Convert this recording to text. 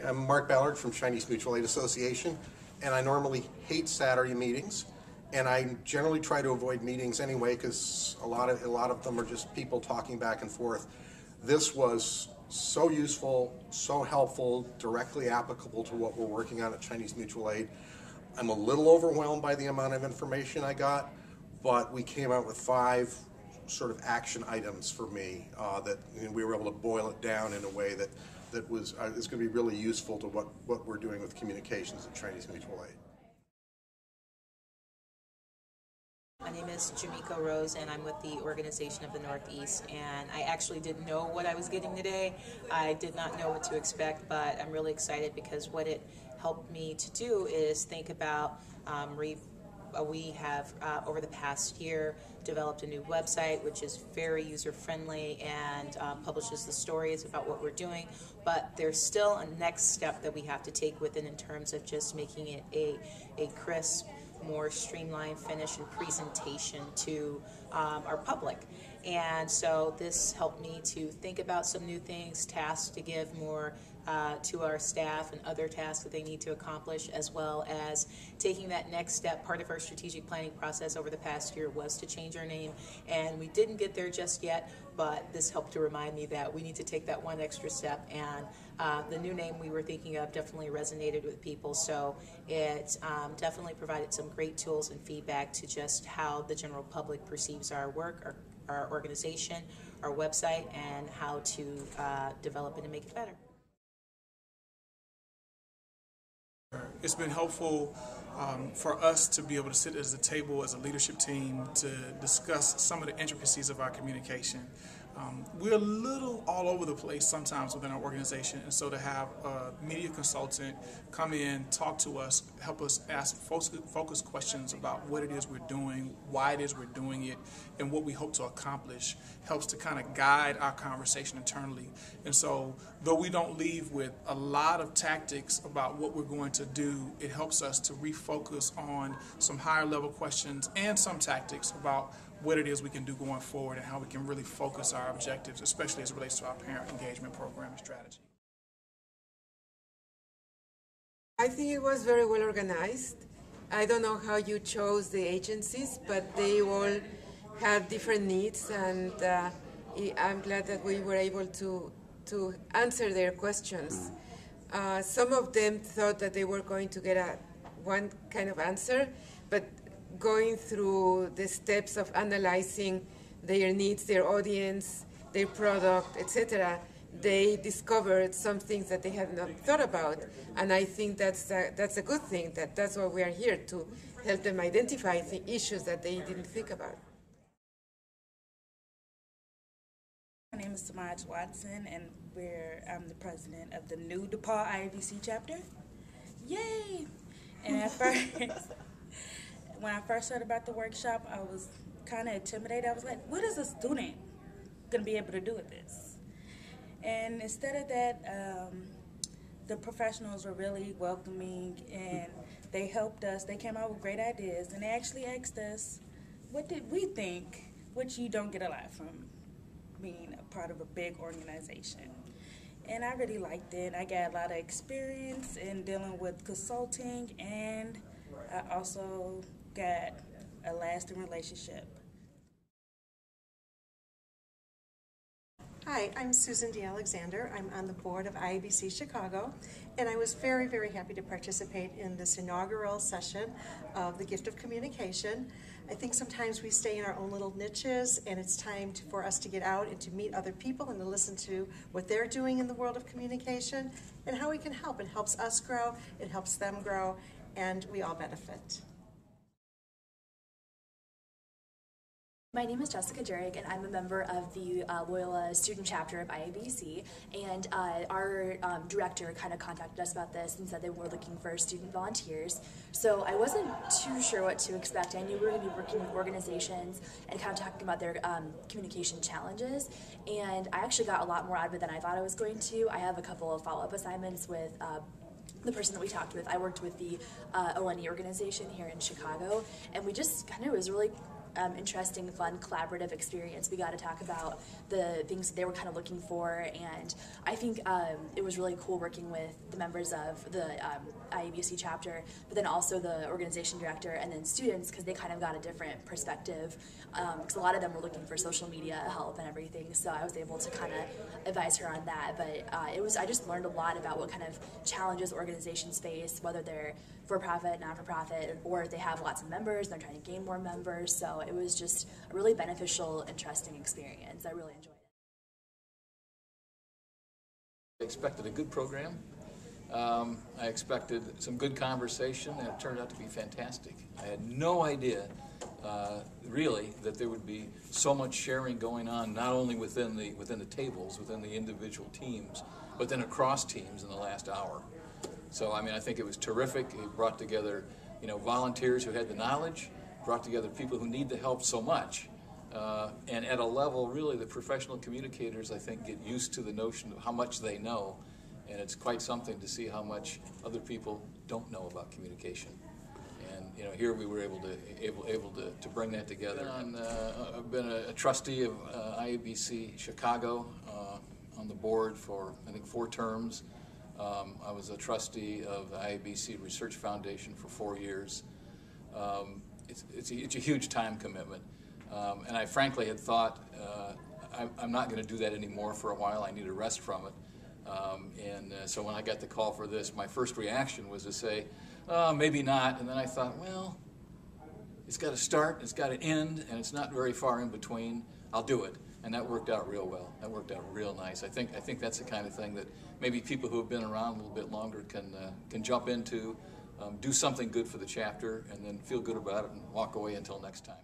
I'm Mark Ballard from Chinese Mutual Aid Association, and I normally hate Saturday meetings, and I generally try to avoid meetings anyway because a lot of them are just people talking back and forth. This was so useful, so helpful, directly applicable to what we're working on at Chinese Mutual Aid. I'm a little overwhelmed by the amount of information I got, but we came out with 5 sort of action items for me that we were able to boil it down in a way that is going to be really useful to what we're doing with communications at Chinese Mutual Aid. My name is Jamiko Rose, and I'm with the Organization of the Northeast, and I actually didn't know what I was getting today. I did not know what to expect, but I'm really excited because what it helped me to do is think about we have, over the past year, developed a new website which is very user-friendly and publishes the stories about what we're doing, but there's still a next step that we have to take with it in terms of just making it a crisp, more streamlined finish and presentation to our public. And so this helped me to think about some new things, tasks to give more to our staff and other tasks that they need to accomplish, as well as taking that next step. Part of our strategic planning process over the past year was to change our name, and we didn't get there just yet, but this helped to remind me that we need to take that one extra step, and the new name we were thinking of definitely resonated with people, so it definitely provided some great tools and feedback to just how the general public perceives our work, our organization, our website, and how to develop it and make it better. It's been helpful for us to be able to sit at a table as a leadership team to discuss some of the intricacies of our communication. We're a little all over the place sometimes within our organization, and so to have a media consultant come in, talk to us, help us ask focused questions about what it is we're doing, why it is we're doing it, and what we hope to accomplish helps to kind of guide our conversation internally. And so though we don't leave with a lot of tactics about what we're going to do, it helps us to refocus on some higher level questions and some tactics about what it is we can do going forward and how we can really focus our objectives, especially as it relates to our parent engagement program and strategy. I think it was very well organized. I don't know how you chose the agencies, but they all have different needs, and I'm glad that we were able to answer their questions. Some of them thought that they were going to get one kind of answer, but going through the steps of analyzing their needs, their audience, their product, etc., they discovered some things that they had not thought about, and I think that's a good thing. That's why we are here, to help them identify the issues that they didn't think about. My name is Samaj Watson, and I'm the president of the new DePaul IABC chapter. Yay! And at first, when I first heard about the workshop, I was kind of intimidated. I was like, what is a student going to be able to do with this? And instead of that, the professionals were really welcoming, and they helped us. They came out with great ideas, and they actually asked us, what did we think, which you don't get a lot from being a part of a big organization. And I really liked it. I got a lot of experience in dealing with consulting, and I also got a lasting relationship. Hi, I'm Susan DeAlexander. I'm on the board of IABC Chicago, and I was very, very happy to participate in this inaugural session of the Gift of Communication. I think sometimes we stay in our own little niches, and it's time for us to get out and to meet other people and to listen to what they're doing in the world of communication and how we can help. It helps us grow, it helps them grow, and we all benefit. My name is Jessica Jurek, and I'm a member of the Loyola student chapter of IABC, and our director kind of contacted us about this and said they were looking for student volunteers. So I wasn't too sure what to expect. I knew we were going to be working with organizations and kind of talking about their communication challenges, and I actually got a lot more out of it than I thought I was going to. I have a couple of follow-up assignments with the person that we talked with. I worked with the ONE organization here in Chicago, and we just kind of, it was really interesting, fun, collaborative experience. We got to talk about the things they were kind of looking for, and I think it was really cool working with the members of the IABC chapter, but then also the organization director and then students, because they kind of got a different perspective, because a lot of them were looking for social media help and everything, so I was able to kind of advise her on that. But I just learned a lot about what kind of challenges organizations face, whether they're for-profit, not-for-profit, or if they have lots of members, they're trying to gain more members. So it was just a really beneficial, interesting experience. I really enjoyed it. I expected a good program. I expected some good conversation, and it turned out to be fantastic. I had no idea, really, that there would be so much sharing going on, not only within the tables, within the individual teams, but then across teams in the last hour. So, I mean, I think it was terrific. It brought together, volunteers who had the knowledge, brought together people who need the help so much. And at a level, really, the professional communicators, I think, get used to the notion of how much they know. And it's quite something to see how much other people don't know about communication. And, here we were able to bring that together. I've been a trustee of IABC Chicago on the board for, I think, 4 terms. I was a trustee of the IABC Research Foundation for 4 years. It's a huge time commitment. And I frankly had thought, I'm not going to do that anymore for a while. I need a rest from it. So when I got the call for this, my first reaction was to say, maybe not. And then I thought, well, it's got to start, it's got to end, and it's not very far in between. I'll do it. And that worked out real well. That worked out real nice. I think that's the kind of thing that maybe people who have been around a little bit longer can jump into, do something good for the chapter, and then feel good about it and walk away until next time.